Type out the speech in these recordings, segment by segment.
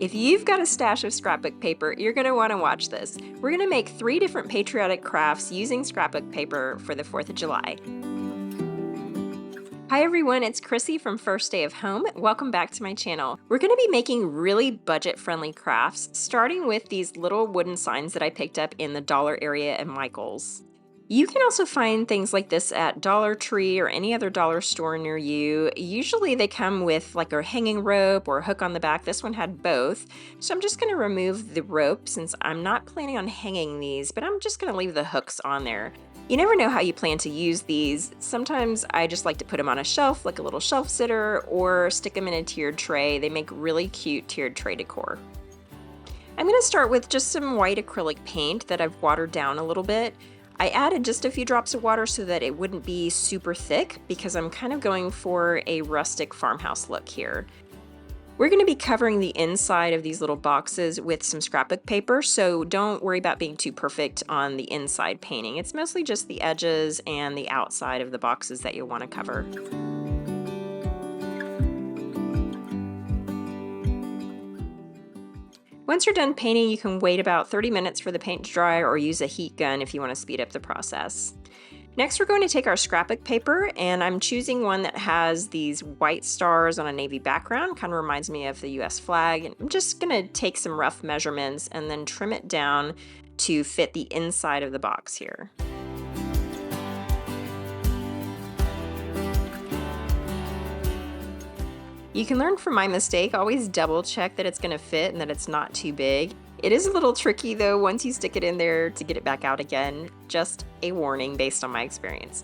If you've got a stash of scrapbook paper, you're going to want to watch this. We're going to make 3 different patriotic crafts using scrapbook paper for the 4th of July. Hi everyone, it's Chrissy from First Day of Home. Welcome back to my channel. We're going to be making really budget-friendly crafts, starting with these little wooden signs that I picked up in the dollar area at Michael's. You can also find things like this at Dollar Tree or any other dollar store near you. Usually they come with like a hanging rope or a hook on the back. This one had both. So I'm just going to remove the rope since I'm not planning on hanging these, but I'm just going to leave the hooks on there. You never know how you plan to use these. Sometimes I just like to put them on a shelf like a little shelf sitter or stick them in a tiered tray. They make really cute tiered tray decor. I'm going to start with just some white acrylic paint that I've watered down a little bit. I added just a few drops of water so that it wouldn't be super thick because I'm kind of going for a rustic farmhouse look here. We're going to be covering the inside of these little boxes with some scrapbook paper, so don't worry about being too perfect on the inside painting. It's mostly just the edges and the outside of the boxes that you'll want to cover. Once you're done painting, you can wait about 30 minutes for the paint to dry or use a heat gun if you want to speed up the process. Next, we're going to take our scrapbook paper, and I'm choosing one that has these white stars on a navy background. Kind of reminds me of the US flag. And I'm just going to take some rough measurements and then trim it down to fit the inside of the box here. You can learn from my mistake. Always double check that it's going to fit and that it's not too big. It is a little tricky though once you stick it in there to get it back out again. Just a warning based on my experience.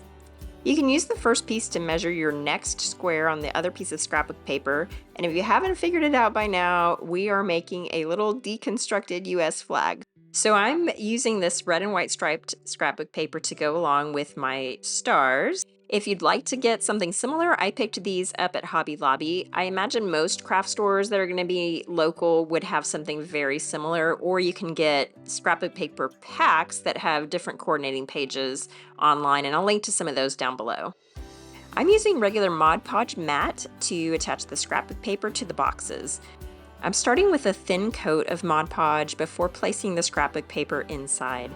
You can use the first piece to measure your next square on the other piece of scrapbook paper. And if you haven't figured it out by now, we are making a little deconstructed US flag. So I'm using this red and white striped scrapbook paper to go along with my stars. If you'd like to get something similar, I picked these up at Hobby Lobby. I imagine most craft stores that are going to be local would have something very similar, or you can get scrapbook paper packs that have different coordinating pages online, and I'll link to some of those down below. I'm using regular Mod Podge mat to attach the scrapbook paper to the boxes. I'm starting with a thin coat of Mod Podge before placing the scrapbook paper inside.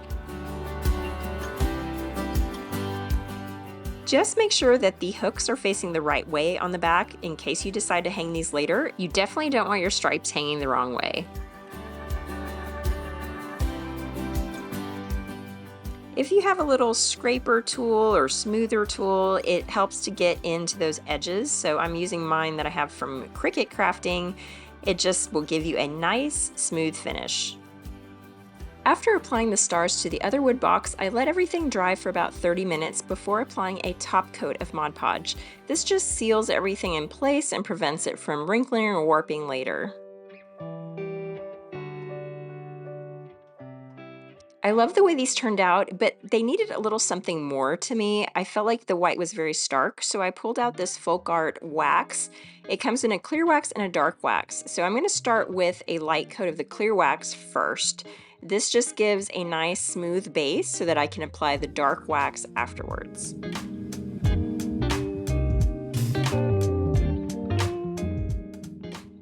Just make sure that the hooks are facing the right way on the back in case you decide to hang these later. You definitely don't want your stripes hanging the wrong way. If you have a little scraper tool or smoother tool, it helps to get into those edges. So I'm using mine that I have from Cricut Crafting. It just will give you a nice smooth finish. After applying the stars to the other wood box, I let everything dry for about 30 minutes before applying a top coat of Mod Podge. This just seals everything in place and prevents it from wrinkling or warping later. I love the way these turned out, but they needed a little something more to me. I felt like the white was very stark, so I pulled out this folk art wax. It comes in a clear wax and a dark wax. So I'm going to start with a light coat of the clear wax first. This just gives a nice smooth base so that I can apply the dark wax afterwards.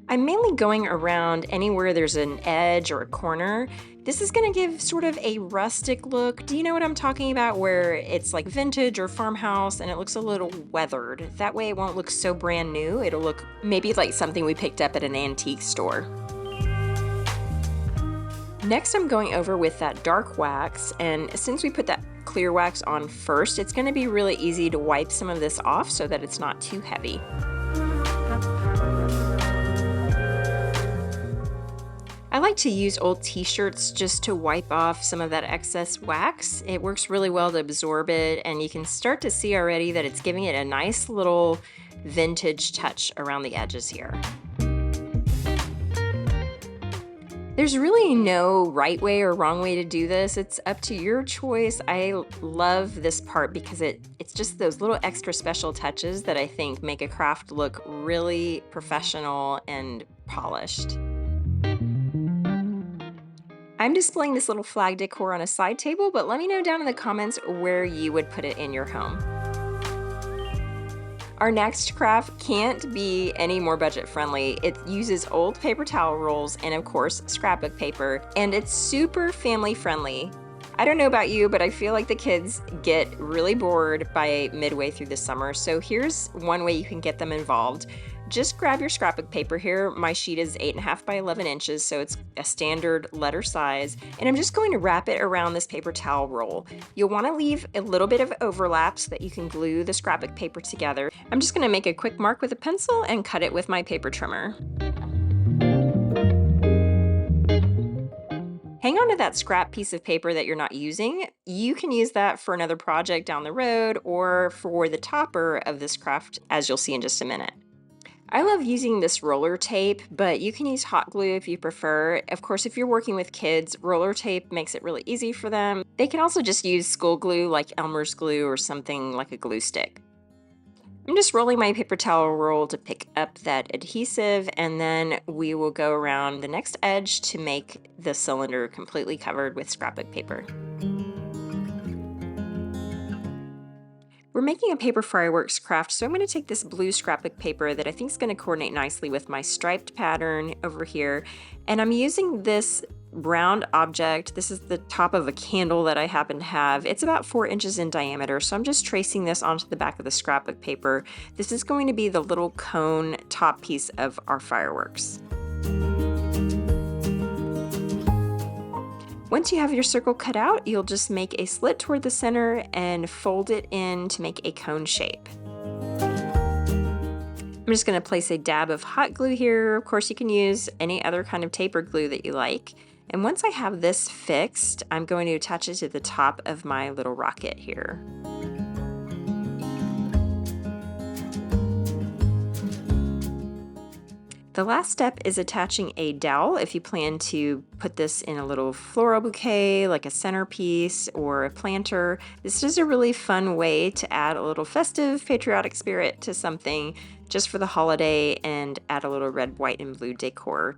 I'm mainly going around anywhere there's an edge or a corner. This is going to give sort of a rustic look. Do you know what I'm talking about? Where it's like vintage or farmhouse and it looks a little weathered. That way it won't look so brand new. It'll look maybe like something we picked up at an antique store. Next, I'm going over with that dark wax, and since we put that clear wax on first, it's going to be really easy to wipe some of this off so that it's not too heavy. I like to use old t-shirts just to wipe off some of that excess wax. It works really well to absorb it, and you can start to see already that it's giving it a nice little vintage touch around the edges here. There's really no right way or wrong way to do this. It's up to your choice. I love this part because it's just those little extra special touches that I think make a craft look really professional and polished. I'm displaying this little flag decor on a side table, but let me know down in the comments where you would put it in your home. Our next craft can't be any more budget friendly. It uses old paper towel rolls and of course scrapbook paper, and it's super family friendly. I don't know about you, but I feel like the kids get really bored by midway through the summer. So here's one way you can get them involved. Just grab your scrapbook paper here. My sheet is 8.5 by 11 inches, so it's a standard letter size. And I'm just going to wrap it around this paper towel roll. You'll want to leave a little bit of overlap so that you can glue the scrapbook paper together. I'm just going to make a quick mark with a pencil and cut it with my paper trimmer. Hang on to that scrap piece of paper that you're not using. You can use that for another project down the road or for the topper of this craft, as you'll see in just a minute. I love using this roller tape, but you can use hot glue if you prefer. Of course, if you're working with kids, roller tape makes it really easy for them. They can also just use school glue like Elmer's glue or something like a glue stick. I'm just rolling my paper towel roll to pick up that adhesive, and then we will go around the next edge to make the cylinder completely covered with scrapbook paper. We're making a paper fireworks craft, so I'm going to take this blue scrapbook paper that I think is going to coordinate nicely with my striped pattern over here, and I'm using this round object. This is the top of a candle that I happen to have. It's about 4 inches in diameter, so I'm just tracing this onto the back of the scrapbook paper. This is going to be the little cone top piece of our fireworks. Once you have your circle cut out, you'll just make a slit toward the center and fold it in to make a cone shape. I'm just going to place a dab of hot glue here. Of course, you can use any other kind of taper glue that you like. And once I have this fixed, I'm going to attach it to the top of my little rocket here. The last step is attaching a dowel if you plan to put this in a little floral bouquet, like a centerpiece or a planter. This is a really fun way to add a little festive, patriotic spirit to something just for the holiday and add a little red, white, and blue decor.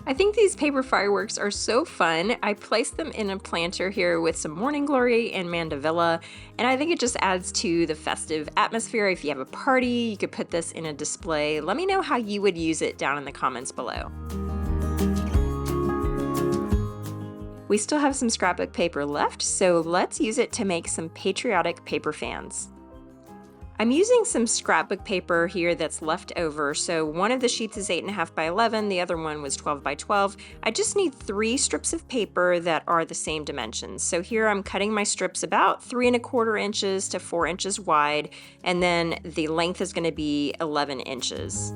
I think these paper fireworks are so fun. I placed them in a planter here with some morning glory and mandevilla, and I think it just adds to the festive atmosphere. If you have a party, you could put this in a display. Let me know how you would use it down in the comments below. We still have some scrapbook paper left, so let's use it to make some patriotic paper fans. I'm using some scrapbook paper here that's left over. So one of the sheets is 8.5 by 11, the other one was 12 by 12. I just need 3 strips of paper that are the same dimensions. So here I'm cutting my strips about 3¼ inches to 4 inches wide, and then the length is going to be 11 inches.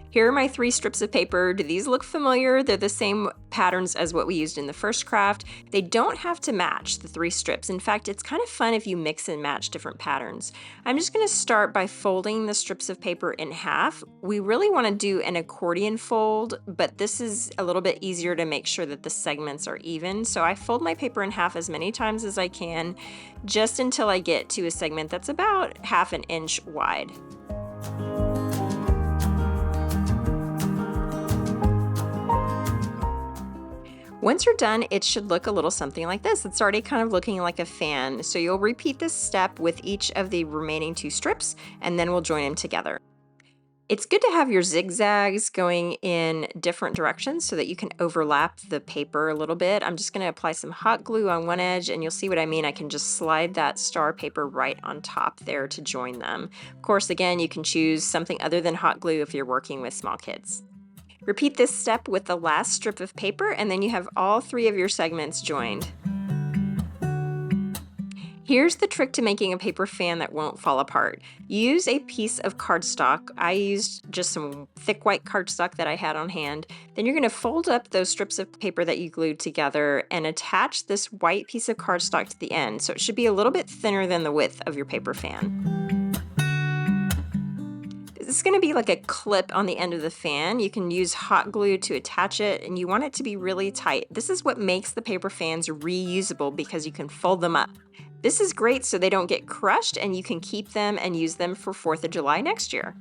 Here are my 3 strips of paper. Do these look familiar? They're the same patterns as what we used in the first craft. They don't have to match the 3 strips. In fact, it's kind of fun if you mix and match different patterns. I'm just going to start by folding the strips of paper in half. We really want to do an accordion fold, but this is a little bit easier to make sure that the segments are even. So I fold my paper in half as many times as I can, just until I get to a segment that's about 1/2 inch wide. Once you're done, it should look a little something like this. It's already kind of looking like a fan. So you'll repeat this step with each of the remaining 2 strips, and then we'll join them together. It's good to have your zigzags going in different directions so that you can overlap the paper a little bit. I'm just going to apply some hot glue on one edge, and you'll see what I mean. I can just slide that star paper right on top there to join them. Of course, again, you can choose something other than hot glue if you're working with small kids. Repeat this step with the last strip of paper, and then you have all 3 of your segments joined. Here's the trick to making a paper fan that won't fall apart. Use a piece of cardstock. I used just some thick white cardstock that I had on hand. Then you're going to fold up those strips of paper that you glued together and attach this white piece of cardstock to the end. So it should be a little bit thinner than the width of your paper fan. It's going to be like a clip on the end of the fan. You can use hot glue to attach it, and you want it to be really tight. This is what makes the paper fans reusable because you can fold them up. This is great so they don't get crushed, and you can keep them and use them for 4th of July next year.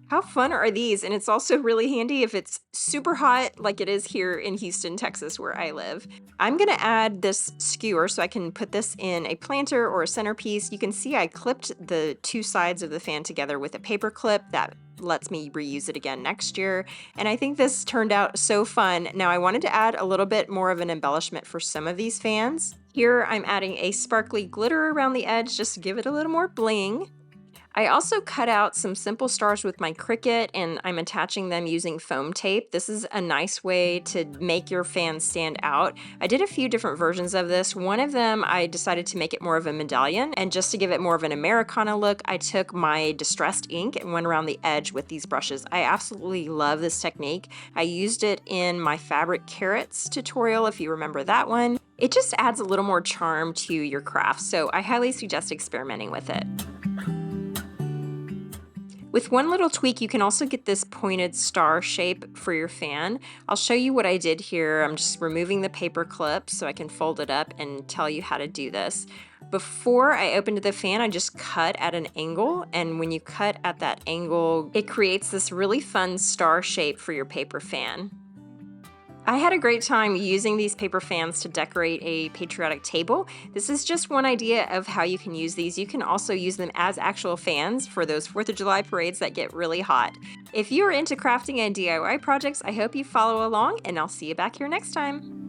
How how fun are these? And it's also really handy if it's super hot like it is here in Houston, Texas, where I live. I'm gonna add this skewer so I can put this in a planter or a centerpiece. You can see I clipped the two sides of the fan together with a paper clip that lets me reuse it again next year. And I think this turned out so fun. Now I wanted to add a little bit more of an embellishment for some of these fans. Here I'm adding a sparkly glitter around the edge just to give it a little more bling. I also cut out some simple stars with my Cricut, and I'm attaching them using foam tape. This is a nice way to make your fan stand out. I did a few different versions of this. One of them, I decided to make it more of a medallion, and just to give it more of an Americana look, I took my distressed ink and went around the edge with these brushes. I absolutely love this technique. I used it in my fabric carrots tutorial, if you remember that one. It just adds a little more charm to your craft, so I highly suggest experimenting with it. With one little tweak, you can also get this pointed star shape for your fan. I'll show you what I did here. I'm just removing the paper clip so I can fold it up and tell you how to do this. Before I opened the fan, I just cut at an angle, and when you cut at that angle, it creates this really fun star shape for your paper fan. I had a great time using these paper fans to decorate a patriotic table. This is just one idea of how you can use these. You can also use them as actual fans for those 4th of July parades that get really hot. If you are into crafting and DIY projects, I hope you follow along, and I'll see you back here next time.